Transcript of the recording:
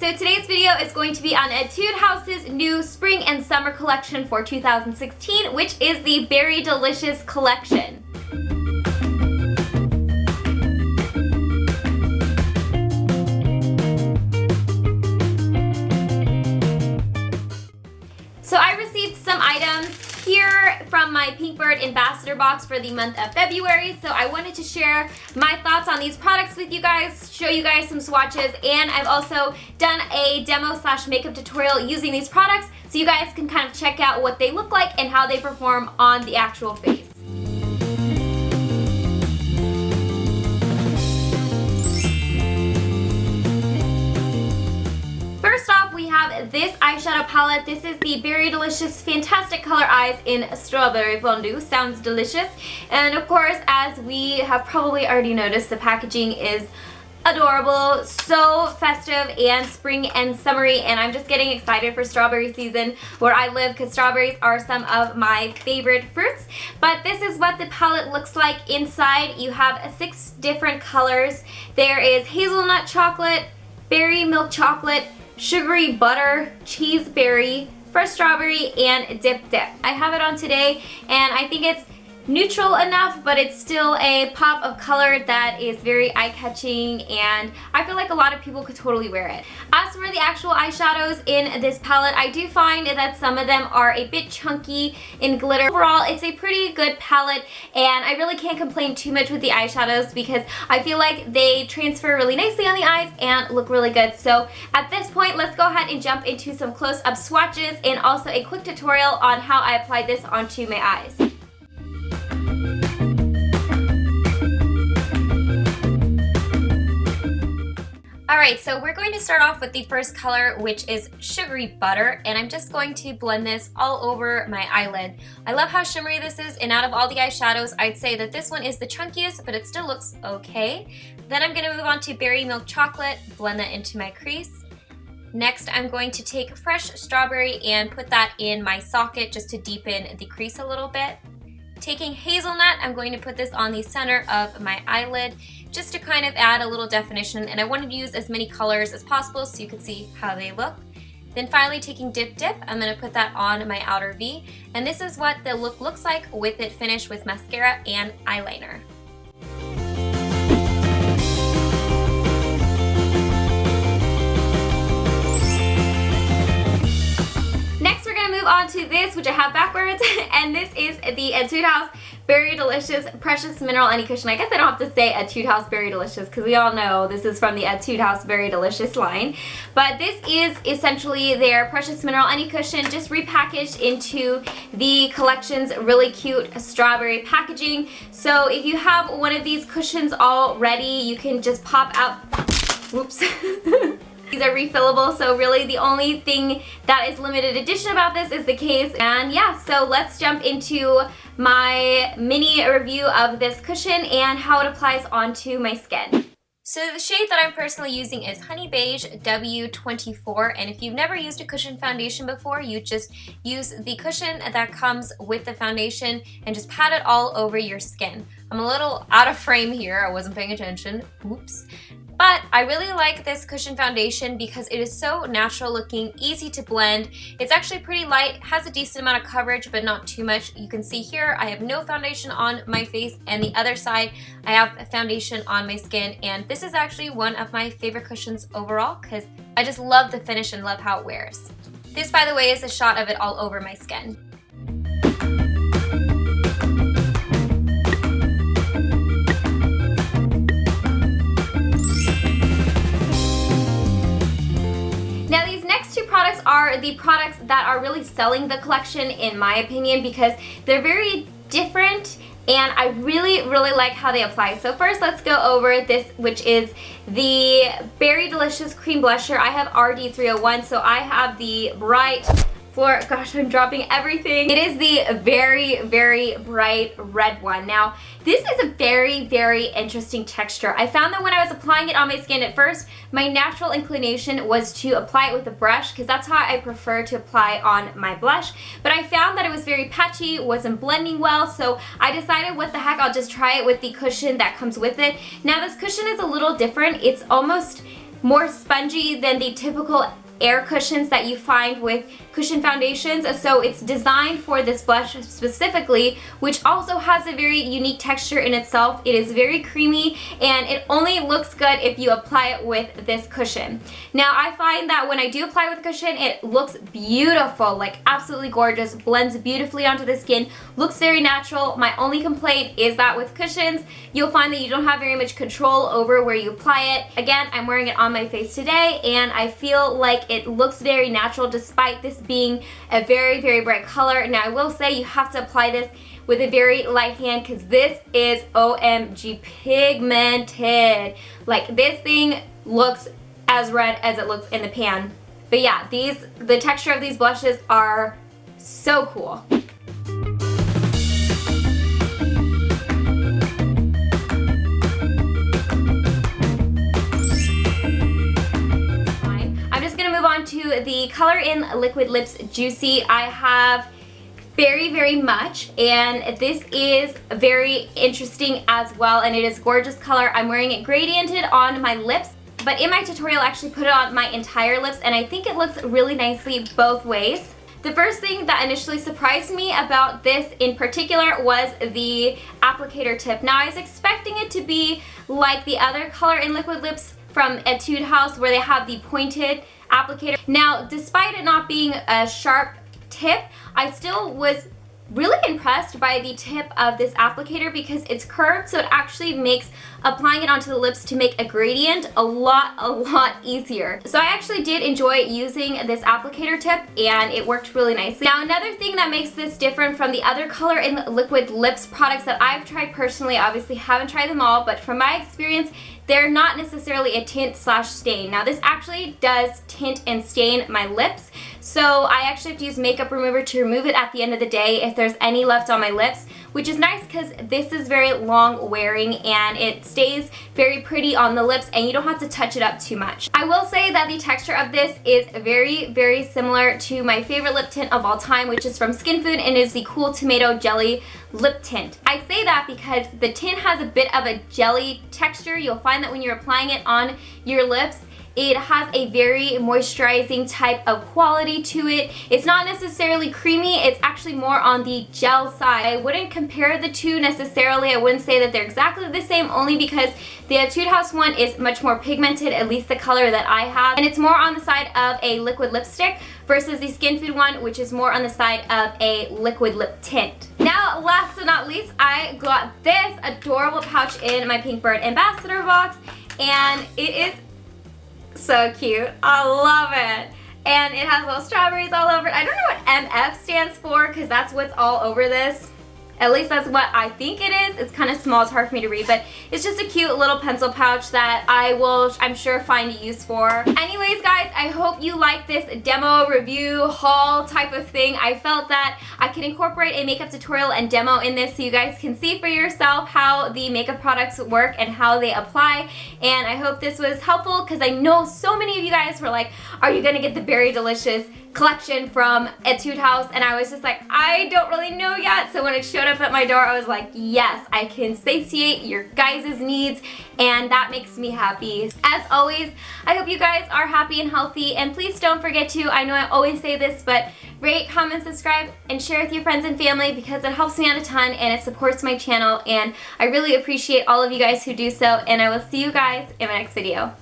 so today's video is going to be on Etude House's new spring and summer collection for 2016, which is the Berry Delicious collection. So I received some items here from my Pinkbird Ambassador box for the month of February, so I wanted to share my thoughts on these products with you guys, show you guys some swatches, and I've also done a demo / makeup tutorial using these products so you guys can kind of check out what they look like and how they perform on the actual face. First off, we have this eyeshadow palette. This is the Berry Delicious Fantastic Color Eyes in Strawberry Fondue. Sounds delicious. And of course, as we have probably already noticed, the packaging is adorable, so festive and spring and summery, and I'm just getting excited for strawberry season where I live because strawberries are some of my favorite fruits. But this is what the palette looks like inside. You have 6 different colors. There is hazelnut chocolate, berry milk chocolate, sugary butter, cheese berry, fresh strawberry, and dip. I have it on today and I think it's neutral enough, but it's still a pop of color that is very eye-catching, and I feel like a lot of people could totally wear it. As for the actual eyeshadows in this palette, I do find that some of them are a bit chunky in glitter. Overall, it's a pretty good palette, and I really can't complain too much with the eyeshadows because I feel like they transfer really nicely on the eyes and look really good. So at this point, let's go ahead and jump into some close-up swatches and also a quick tutorial on how I applied this onto my eyes. Alright, so we're going to start off with the first color, which is Sugary Butter, and I'm just going to blend this all over my eyelid. I love how shimmery this is, and out of all the eyeshadows, I'd say that this one is the chunkiest, but it still looks okay. Then I'm going to move on to Berry Milk Chocolate, blend that into my crease. Next, I'm going to take Fresh Strawberry and put that in my socket just to deepen the crease a little bit. Taking Hazelnut, I'm going to put this on the center of my eyelid just to kind of add a little definition, and I wanted to use as many colors as possible so you could see how they look. Then finally taking Dip, I'm going to put that on my outer V, and this is what the look looks like with it finished with mascara and eyeliner. Next, we're going to move on to this, which I have backwards, and this is the Etude House Berry Delicious Precious Mineral Any Cushion. I guess I don't have to say Etude House Berry Delicious because we all know this is from the Etude House Berry Delicious line. But this is essentially their Precious Mineral Any Cushion just repackaged into the collection's really cute strawberry packaging. So if you have one of these cushions already, you can just pop out, whoops. These are refillable, so really the only thing that is limited edition about this is the case. And yeah, so let's jump into my mini review of this cushion and how it applies onto my skin. So the shade that I'm personally using is Honey Beige W24, and if you've never used a cushion foundation before, you just use the cushion that comes with the foundation and just pat it all over your skin. I'm a little out of frame here, I wasn't paying attention, oops. But I really like this cushion foundation because it is so natural looking, easy to blend. It's actually pretty light, has a decent amount of coverage, but not too much. You can see here I have no foundation on my face, and the other side I have a foundation on my skin, and this is actually one of my favorite cushions overall because I just love the finish and love how it wears. This, by the way, is a shot of it all over my skin. Now these next 2 products are the products that are really selling the collection in my opinion because they're very different and I really like how they apply. So first let's go over this, which is the Berry Delicious Cream Blusher. I have RD301, so I have the bright gosh, I'm dropping everything. It is the very bright red one. Now, this is a very interesting texture. I found that when I was applying it on my skin at first, my natural inclination was to apply it with a brush because that's how I prefer to apply on my blush. But I found that it was very patchy, wasn't blending well, so I decided what the heck, I'll just try it with the cushion that comes with it. Now, this cushion is a little different. It's almost more spongy than the typical air cushions that you find with cushion foundations. So it's designed for this blush specifically, which also has a very unique texture in itself. It is very creamy and it only looks good if you apply it with this cushion. Now I find that when I do apply with cushion, it looks beautiful, like absolutely gorgeous, blends beautifully onto the skin, looks very natural. My only complaint is that with cushions, you'll find that you don't have very much control over where you apply it. Again, I'm wearing it on my face today and I feel like it looks very natural despite this being a very, very bright color. Now I will say you have to apply this with a very light hand because this is OMG pigmented. Like this thing looks as red as it looks in the pan. But yeah, the texture of these blushes are so cool. To the Color in Liquid Lips Juicy. I have very, very much, and this is very interesting as well, and it is gorgeous color. I'm wearing it gradiented on my lips, but in my tutorial I actually put it on my entire lips, and I think it looks really nicely both ways. The first thing that initially surprised me about this in particular was the applicator tip. Now I was expecting it to be like the other Color in Liquid Lips from Etude House where they have the pointed applicator. Now, despite it not being a sharp tip, I still was really impressed by the tip of this applicator because it's curved, so it actually makes applying it onto the lips to make a gradient a lot easier. So I actually did enjoy using this applicator tip and it worked really nicely. Now another thing that makes this different from the other Color in Liquid Lips products that I've tried personally, obviously haven't tried them all, but from my experience, they're not necessarily a tint slash stain. Now this actually does tint and stain my lips, so I actually have to use makeup remover to remove it at the end of the day if there's any left on my lips, which is nice because this is very long wearing and it stays very pretty on the lips and you don't have to touch it up too much. I will say that the texture of this is very, very similar to my favorite lip tint of all time, which is from Skin Food, and is the Cool Tomato Jelly Lip Tint. I say that because the tint has a bit of a jelly texture. You'll find that when you're applying it on your lips, it has a very moisturizing type of quality to it. It's not necessarily creamy, it's actually more on the gel side. I wouldn't compare the two necessarily. I wouldn't say that they're exactly the same, only because the Etude House one is much more pigmented, at least the color that I have, and it's more on the side of a liquid lipstick versus the Skin Food one, which is more on the side of a liquid lip tint. Now, last but not least, I got this adorable pouch in my Pink Bird Ambassador box, and it is so cute. I love it. And it has little strawberries all over it. I don't know what MF stands for because that's what's all over this. At least that's what I think it is. It's kind of small, it's hard for me to read, but it's just a cute little pencil pouch that I will, I'm sure, find a use for. Anyways, guys, I hope you like this demo, review, haul type of thing. I felt that I could incorporate a makeup tutorial and demo in this so you guys can see for yourself how the makeup products work and how they apply. And I hope this was helpful because I know so many of you guys were like, are you gonna get the Berry Delicious collection from Etude House? And I was just like, I don't really know yet. So when it showed up at my door, I was like, yes, I can satiate your guys' needs, and that makes me happy. As always, I hope you guys are happy and healthy, and please don't forget to, I know I always say this, but rate, comment, subscribe, and share with your friends and family because it helps me out a ton and it supports my channel, and I really appreciate all of you guys who do so, and I will see you guys in my next video.